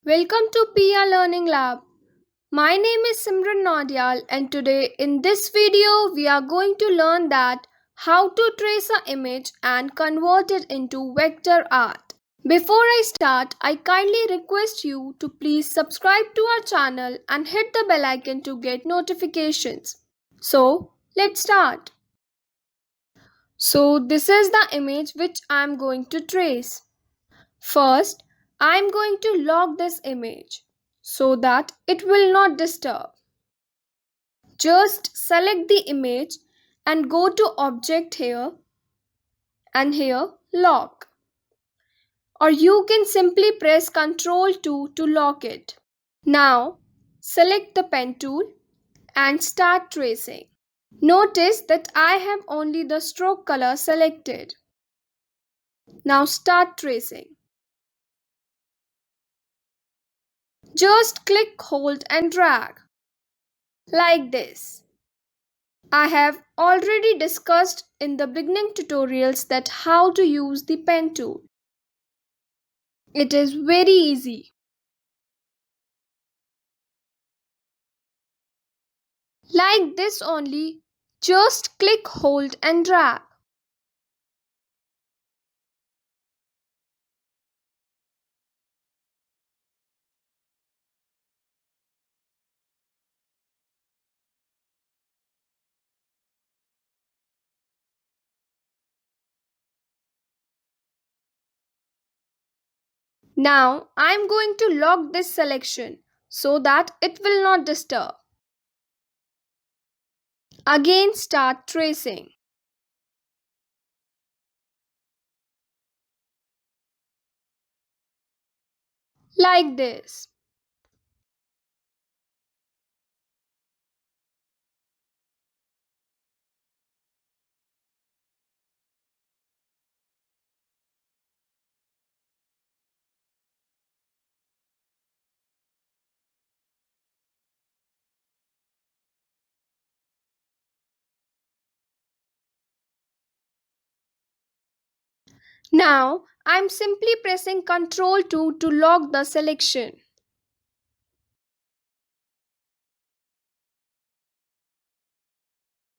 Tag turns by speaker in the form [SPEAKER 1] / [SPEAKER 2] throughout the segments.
[SPEAKER 1] Welcome to PR Learning Lab. My name is Simran Naudiyal and today in this video we are going to learn that how to trace an image and convert it into vector art. Before I start, I kindly request you to please subscribe to our channel and hit the bell icon to get notifications. So, let's start. So, this is the image which I am going to trace. First, I am going to lock this image so that it will not disturb. Just select the image and go to Object here and here Lock. Or you can simply press Ctrl 2 to lock it. Now, select the pen tool and start tracing. Notice that I have only the stroke color selected. Now start tracing. Just click, hold and drag. Like this. I have already discussed in the beginning tutorials that how to use the pen tool. It is very easy. Like this only, just click, hold and drag. Now I am going to lock this selection so that it will not disturb. Again start tracing. Like this. Now I am simply pressing Ctrl 2 to lock the selection.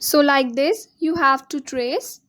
[SPEAKER 1] So like this you have to trace.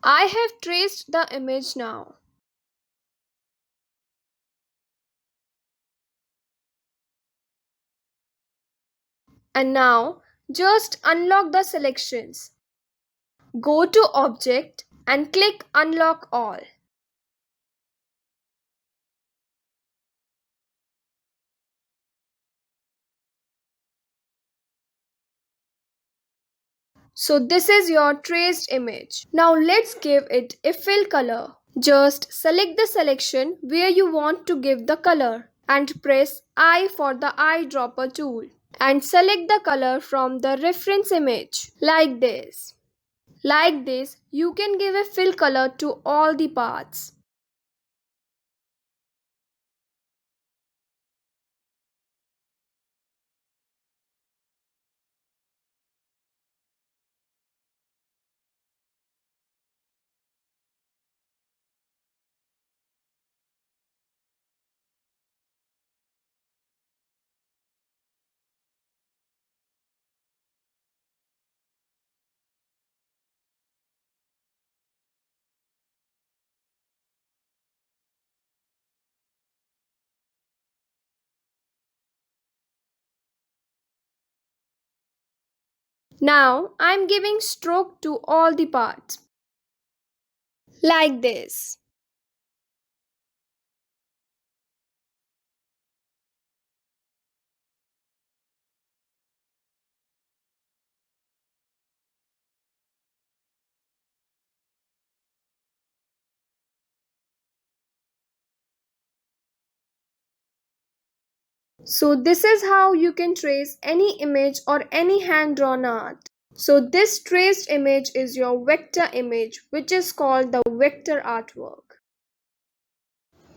[SPEAKER 1] I have traced the image now. And now just unlock the selections. Go to Object and click Unlock All. So this is your traced image. Now let's give it a fill color. Just select the selection where you want to give the color and press I for the eyedropper tool and select the color from the reference image like this. Like this, you can give a fill color to all the parts. Now I'm giving stroke to all the parts. Like this. So this is how you can trace any image or any hand-drawn art. So this traced image is your vector image, which is called the vector artwork.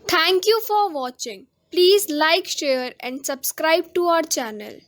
[SPEAKER 1] Thank you for watching. Please like, share and subscribe to our channel.